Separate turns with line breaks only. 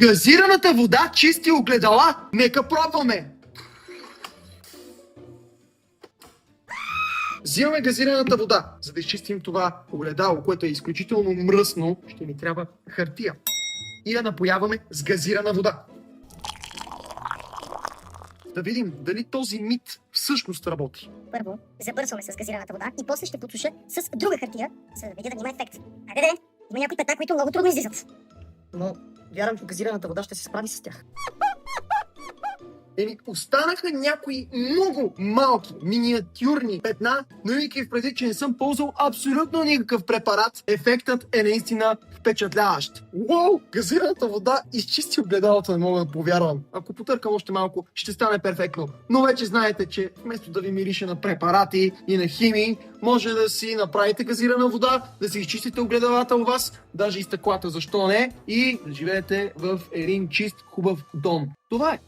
Газираната вода чисти огледала. Нека пробваме. Взимаме газираната вода. За да изчистим това огледало, което е изключително мръсно, ще ни трябва хартия. И я напояваме с газирана вода. Да видим дали този мит всъщност работи.
Първо забърсваме с газираната вода и после ще потуша с друга хартия, за да видя да няма ефект. Айде, има някои петна, които много трудно излизат. Но вярвам, че газираната вода ще се справи с тях.
Останаха някои много малки, миниатюрни петна, но имайки в предвид, че не съм ползвал абсолютно никакъв препарат, ефектът е наистина впечатляващ. Уау! Газираната вода изчисти огледалото, не мога да повярвам. Ако потъркам още малко, ще стане перфектно. Но вече знаете, че вместо да ви мирише на препарати и на химии, може да си направите газирана вода, да си изчистите огледалата у вас, даже и стъклата, защо не, и да живеете в един чист, хубав дом. Това е.